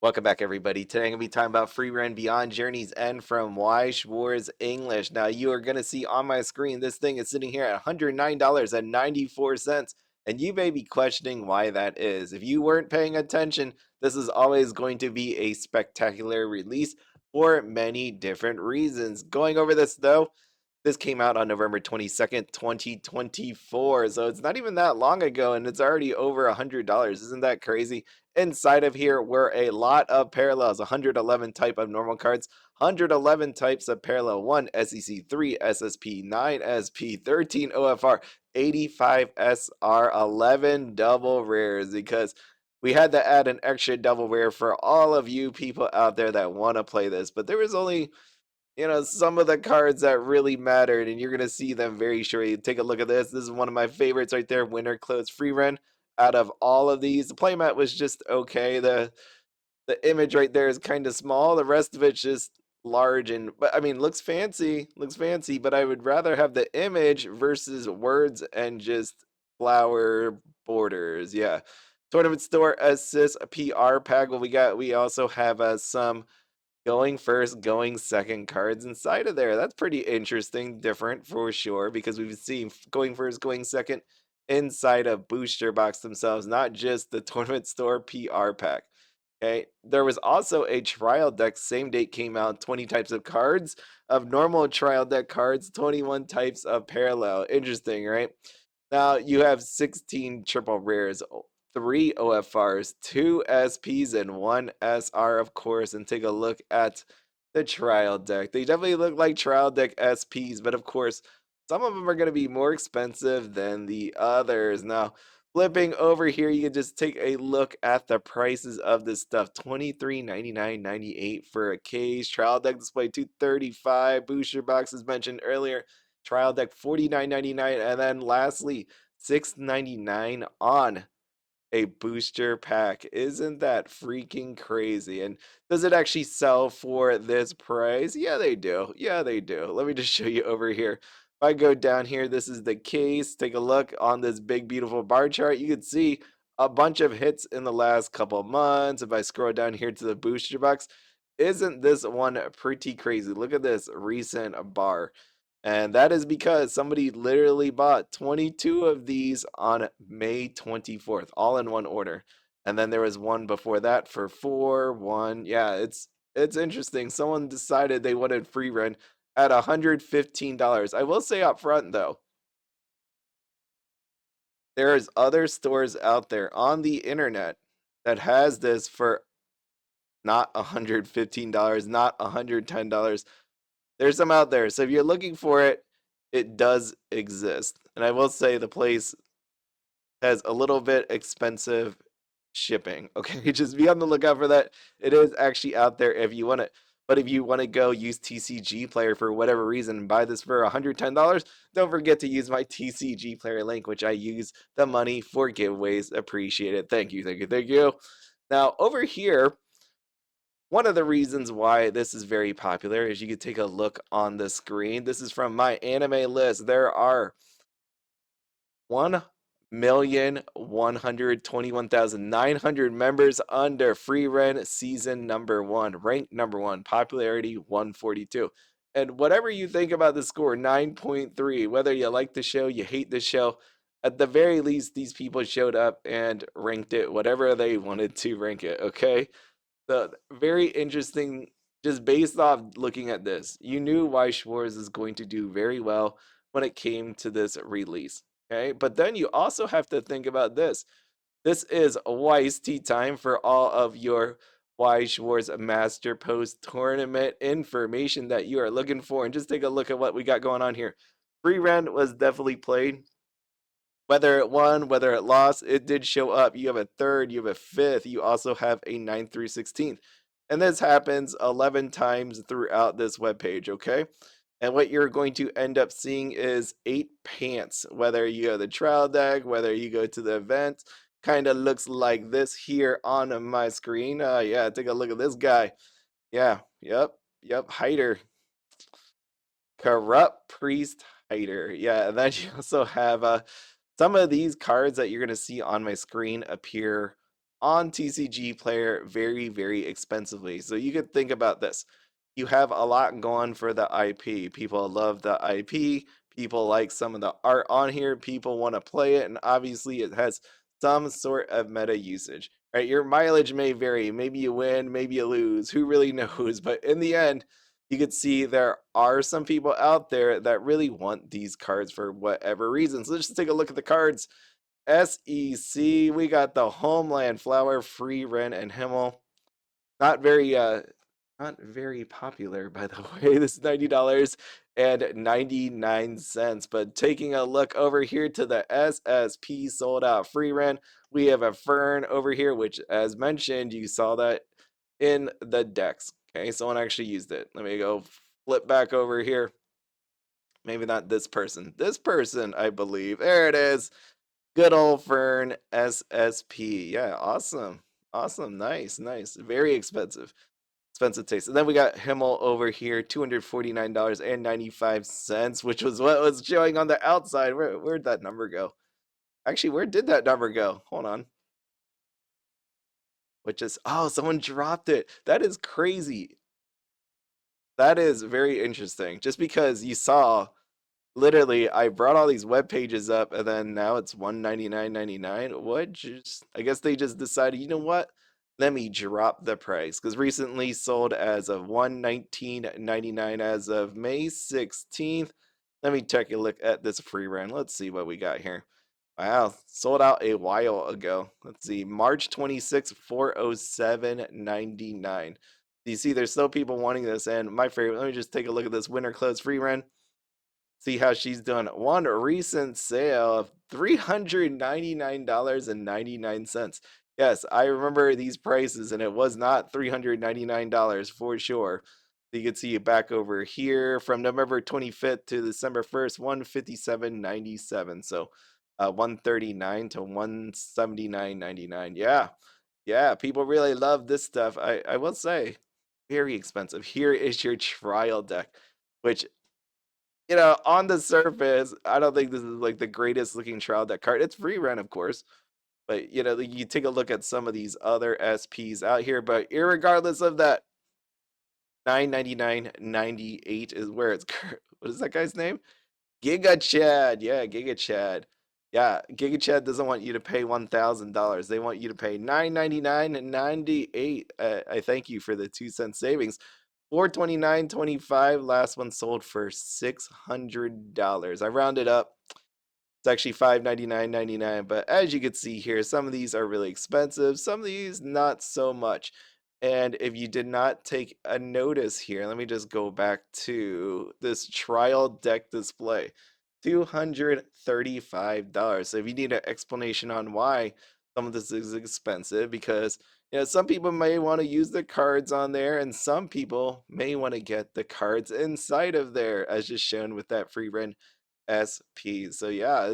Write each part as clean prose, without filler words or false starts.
Welcome back, everybody. Today I'm going to be talking about Free Run Beyond Journey's End from Weiss Schwarz English. Now, you are going to see on my screen this thing is sitting here at $109.94, and you may be questioning why that is. If you weren't paying attention, this is always going to be a spectacular release for many different reasons. Going over this, though, this came out on November 22nd, 2024. So it's not even that long ago, and it's already over $100. Isn't that crazy? Inside of here were a lot of parallels, 111 type of normal cards, 111 types of parallel 1, SEC 3, SSP 9, SP 13, OFR 85, SR 11 double rares, because we had to add an extra double rare for all of you people out there that want to play this. But there was only some of the cards that really mattered, and you're going to see them very shortly. Take a look at this. This is one of my favorites right there. Winter Clothes Free Run. Out of all of these, the playmat was just okay. The image right there is kind of small. The rest of it's just large, and but I mean looks fancy, but I would rather have the image versus words and just flower borders. Yeah. Tournament store assist PR pack. Well, we also have some going first, going second cards inside of there. That's pretty interesting, different for sure, because we've seen going first, going second inside of booster box themselves, not just the tournament store PR pack. Okay, there was also a trial deck. Same date came out. 20 types of cards of normal trial deck cards. 21 types of parallel. Interesting, right? Now you have 16 triple rares, 3 OFRs, 2 SPs, and 1 SR, of course. And take a look at the trial deck. They definitely look like trial deck SPs, but of course, some of them are going to be more expensive than the others. Now, flipping over here, you can just take a look at the prices of this stuff. $23.99.98 for a case. Trial deck display $235. Booster box as mentioned earlier. Trial deck $49.99. And then lastly, $6.99 on a booster pack. Isn't that freaking crazy? And does it actually sell for this price? Yeah, they do. Yeah, they do. Let me just show you over here. If I go down here, this is the case. Take a look on this big, beautiful bar chart. You can see a bunch of hits in the last couple months. If I scroll down here to the booster box, isn't this one pretty crazy? Look at this recent bar. And that is because somebody literally bought 22 of these on May 24th, all in one order. And then there was one before that for 4, 1. Yeah, it's interesting. Someone decided they wanted free run at $115. I will say up front though, there's other stores out there on the internet that has this for not $115, not $110. There's some out there. So if you're looking for it, it does exist. And I will say the place has a little bit expensive shipping. Okay, just be on the lookout for that. It is actually out there if you want it. But if you want to go use TCG Player for whatever reason and buy this for $110, don't forget to use my TCG Player link, which I use the money for giveaways. Appreciate it. Thank you, thank you, thank you. Now, over here, one of the reasons why this is very popular is you can take a look on the screen. This is from my anime list. There are 1,121,900 members under Free Run Season number 1, ranked number 1, popularity 142. And whatever you think about the score, 9.3, whether you like the show, you hate the show, at the very least, these people showed up and ranked it whatever they wanted to rank it, okay? So very interesting, just based off looking at this. You knew why Schwarz is going to do very well when it came to this release. Okay, but then you also have to think about this. This is Weiss tea time for all of your Weiss Schwarz Master Post tournament information that you are looking for. And just take a look at what we got going on here. Free Run was definitely played. Whether it won, whether it lost, it did show up. You have a third, you have a fifth, you also have a 9th through 16th. And this happens 11 times throughout this web page, okay? And what you're going to end up seeing is 8 pants, whether you go to the trial deck, whether you go to the event. Kind of looks like this here on my screen. Yeah, take a look at this guy. Yeah, yep, Heiter. Corrupt Priest Hider. Yeah, and then you also have some of these cards that you're going to see on my screen appear on TCG Player very, very expensively. So you could think about this. You have a lot going for the IP. People love the IP. People like some of the art on here. People want to play it. And obviously, it has some sort of meta usage, right? Your mileage may vary. Maybe you win, maybe you lose. Who really knows? But in the end, you could see there are some people out there that really want these cards for whatever reasons. Let's just take a look at the cards. SEC, we got the Homeland Flower, Frieren and Himmel. Not very not very popular, by the way. This is $90.99. But taking a look over here to the SSP sold out free rent, we have a Fern over here, which, as mentioned, you saw that in the decks. Okay, someone actually used it. Let me go flip back over here. Maybe not this person. This person, I believe. There it is. Good old Fern SSP. Yeah, awesome. Awesome. Nice, nice. Very expensive. Expensive taste. And then we got Himmel over here, $249.95, which was what was showing on the outside. Where'd that number go? Actually, where did that number go? Hold on. Which is, oh, someone dropped it. That is crazy. That is very interesting. Just because you saw, literally, I brought all these web pages up and then now it's $199.99. What? Just, I guess they just decided, you know what? Let me drop the price, because recently sold as of $119.99 as of May 16th. Let me take a look at this free run. Let's see what we got here. Wow, sold out a while ago. Let's see, March 26th, 407.99. You see, there's still people wanting this, and my favorite. Let me just take a look at this winter clothes free run. See how she's done one recent sale of $399.99. Yes, I remember these prices, and it was not $399 for sure. So you can see it back over here from November 25th to December 1st, 157.97. So 139 to 179.99. Yeah. Yeah, people really love this stuff. I will say, very expensive. Here is your trial deck, which, on the surface, I don't think this is like the greatest looking trial deck card. It's free rent, of course, but you take a look at some of these other SPs out here. But irregardless of that, 999.98 is where it's. What is that guy's name? Giga Chad. Yeah, Giga Chad. Yeah, Giga Chad doesn't want you to pay $1,000. They want you to pay $999.98. I thank you for the 2 cent savings. 429.25. Last one sold for $600. I rounded up. It's actually $599.99. But as you can see here, some of these are really expensive. Some of these not so much. And if you did not take a notice here, let me just go back to this trial deck display. $235. So if you need an explanation on why some of this is expensive, because some people may want to use the cards on there, and some people may want to get the cards inside of there, as just shown with that free rent SP. So yeah,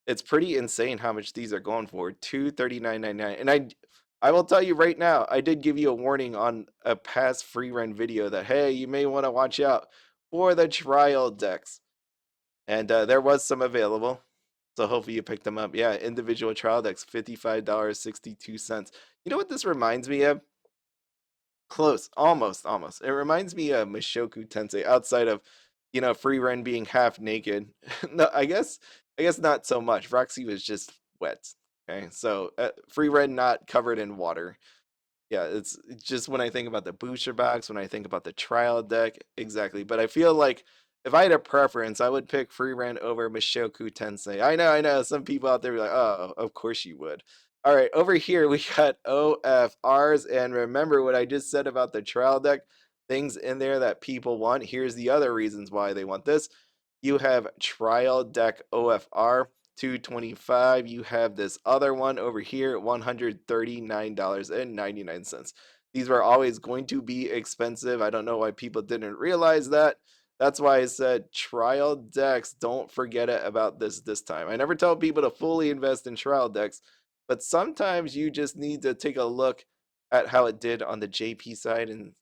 it's pretty insane how much these are going for. $239.99. And I will tell you right now, I did give you a warning on a past free rent video that, hey, you may want to watch out for the trial decks. And there was some available. So hopefully you picked them up. Yeah, individual trial decks, $55.62. You know what this reminds me of? Close, almost, almost. It reminds me of Mushoku Tensei, outside of, Free Ren being half naked. No, I guess not so much. Roxy was just wet. Okay, so Free Ren not covered in water. Yeah, it's just when I think about the booster box, when I think about the trial deck, exactly. But I feel like if I had a preference, I would pick Free Rent over Mushoku Tensei. I know. Some people out there be like, oh, of course you would. All right, over here we got OFRs, and remember what I just said about the trial deck, things in there that people want. Here's the other reasons why they want this. You have trial deck OFR. 225. You have this other one over here, $139.99. These were always going to be expensive. I don't know why people didn't realize that. That's why I said trial decks, don't forget it about this time. I never tell people to fully invest in trial decks, but sometimes you just need to take a look at how it did on the JP side and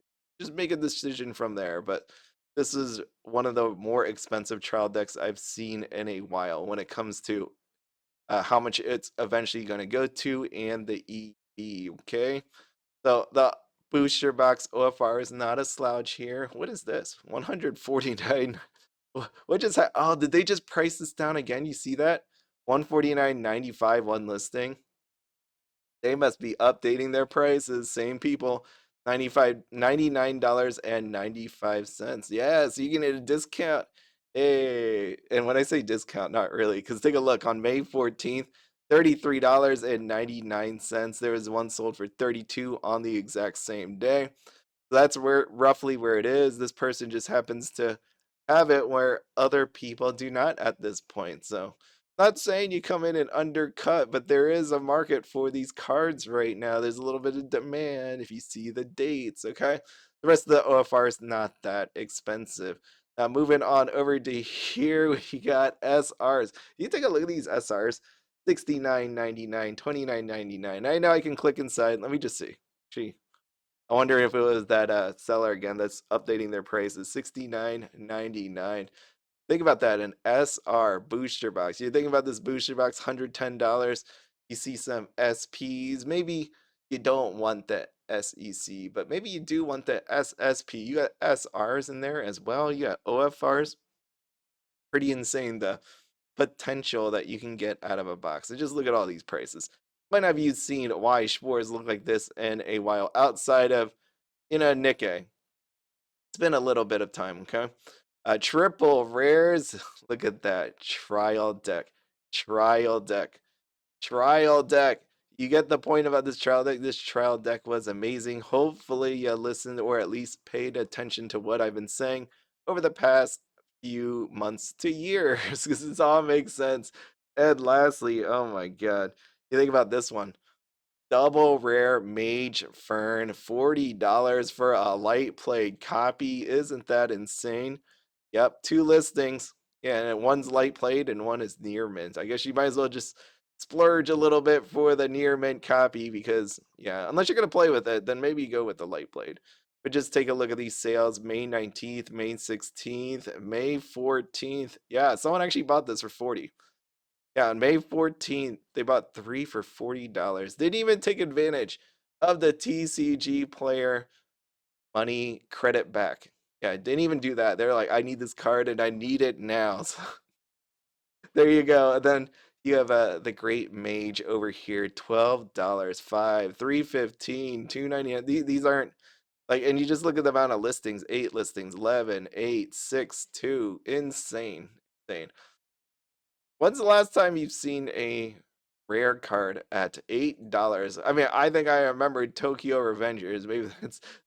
just make a decision from there. But this is one of the more expensive trial decks I've seen in a while when it comes to how much it's eventually going to go to and the Okay. So the booster box OFR is not a slouch here. What is this? 149. What just oh, did they just price this down again? You see that? 149.95 one listing. They must be updating their prices. Same people. $99.95. Yeah, so you can get a discount. Hey, and when I say discount, not really, because take a look on May 14th, $33.99. There was one sold for 32 on the exact same day. That's where roughly where it is. This person just happens to have it where other people do not at this point. So, not saying you come in and undercut, but there is a market for these cards right now. There's a little bit of demand if you see the dates, okay? The rest of the OFR is not that expensive. Now, moving on over to here, we got SRs. You take a look at these SRs. 69.99, 29.99. I know I can click inside. Let me just see. Gee, I wonder if it was that seller again that's updating their prices. 69.99. Think about that, an SR booster box. You're thinking about this booster box, $110. You see some SPs. Maybe you don't want the SEC, but maybe you do want the SSP. You got SRs in there as well. You got OFRs. Pretty insane the potential that you can get out of a box. And just look at all these prices. Might not have you seen Weiss Schwarz look like this in a while outside of Nikkei. It's been a little bit of time, okay? Triple rares. Look at that. Trial deck. Trial deck. Trial deck. You get the point about this trial deck. This trial deck was amazing. Hopefully, you listened or at least paid attention to what I've been saying over the past few months to years because this all makes sense. And lastly, oh my god, you think about this one. Double rare Mage Fern, $40 for a light played copy. Isn't that insane? Yep, two listings. Yeah, and one's light played and one is near mint. I guess you might as well just splurge a little bit for the near mint copy because, yeah, unless you're going to play with it, then maybe go with the light played. But just take a look at these sales May 19th, May 16th, May 14th. Yeah, someone actually bought this for 40. Yeah, on May 14th, they bought three for $40. Didn't even take advantage of the TCG player money credit back. Yeah, I didn't even do that. They're like, I need this card and I need it now. So there you go. And then you have the great mage over here, $12, 5, 315, 299. These aren't like, and you just look at the amount of listings, 8 listings, 11, 8, 6, 2. Insane. Insane. When's the last time you've seen a rare card at $8? I mean, I think I remember Tokyo Revengers. Maybe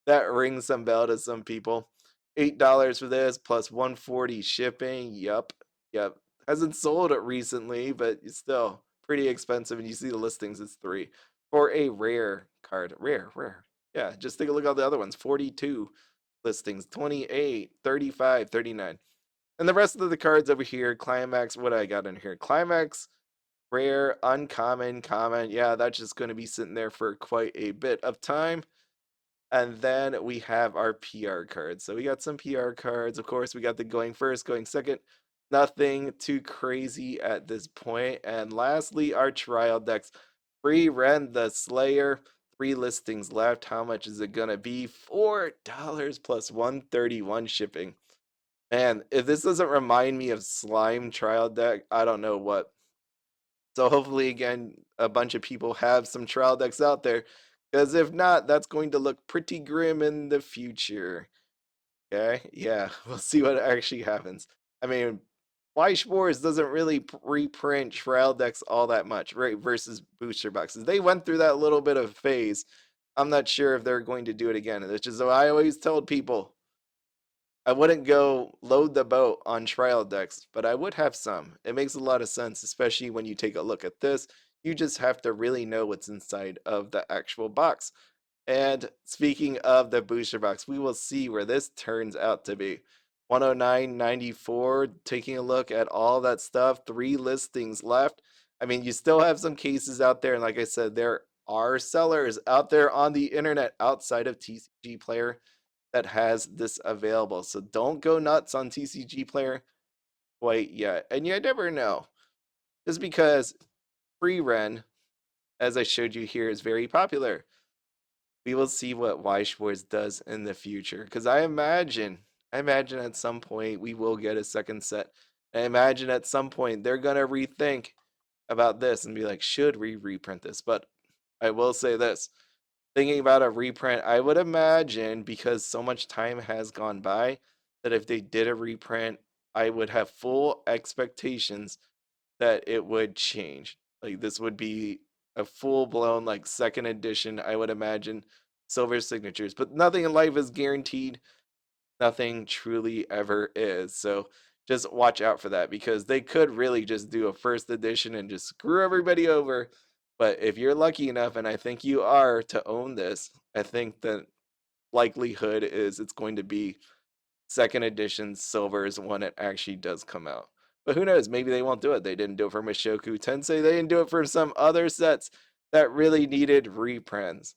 that rings some bell to some people. $8 for this plus 140 shipping. Yup. Yep. Hasn't sold it recently, but it's still pretty expensive. And you see the listings, it's 3 for a rare card. Rare, rare. Yeah, just take a look at the other ones. 42 listings, 28, 35, 39. And the rest of the cards over here, Climax, what I got in here? Climax, rare, uncommon, common. Yeah, that's just going to be sitting there for quite a bit of time. And then we have our PR cards. So we got some PR cards. Of course, we got the going first, going second. Nothing too crazy at this point. And lastly, our trial decks. Frieren the Slayer. 3 listings left. How much is it going to be? $4 plus 131 shipping. Man, if this doesn't remind me of Slime Trial Deck, I don't know what. So hopefully, again, a bunch of people have some trial decks out there. Because if not, that's going to look pretty grim in the future. Okay? Yeah, we'll see what actually happens. I mean, Weiss Schwarz doesn't really reprint trial decks all that much, right? Versus booster boxes. They went through that little bit of phase. I'm not sure if they're going to do it again. Which is what I always told people. I wouldn't go load the boat on trial decks, but I would have some. It makes a lot of sense, especially when you take a look at this. You just have to really know what's inside of the actual box. And speaking of the booster box, we will see where this turns out to be. 109.94, taking a look at all that stuff, 3 listings left. I mean, you still have some cases out there, and like I said, there are sellers out there on the internet outside of TCG Player that has this available. So don't go nuts on TCG Player quite yet. And you never know. Just because Frieren as I showed you here, is very popular. We will see what Weiss Schwarz does in the future. Because I imagine at some point we will get a second set. I imagine at some point they're gonna rethink about this and be like, should we reprint this? But I will say this. Thinking about a reprint, I would imagine because so much time has gone by that if they did a reprint, I would have full expectations that it would change. Like this would be a full blown like second edition, I would imagine, silver signatures. But nothing in life is guaranteed. Nothing truly ever is. So just watch out for that because they could really just do a first edition and just screw everybody over. But if you're lucky enough, and I think you are, to own this, I think the likelihood is it's going to be second edition silver is when it actually does come out. But who knows? Maybe they won't do it. They didn't do it for Mushoku Tensei. They didn't do it for some other sets that really needed reprints.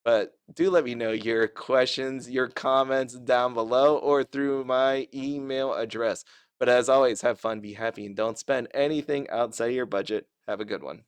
But do let me know your questions, your comments down below or through my email address. But as always, have fun, be happy, and don't spend anything outside your budget. Have a good one.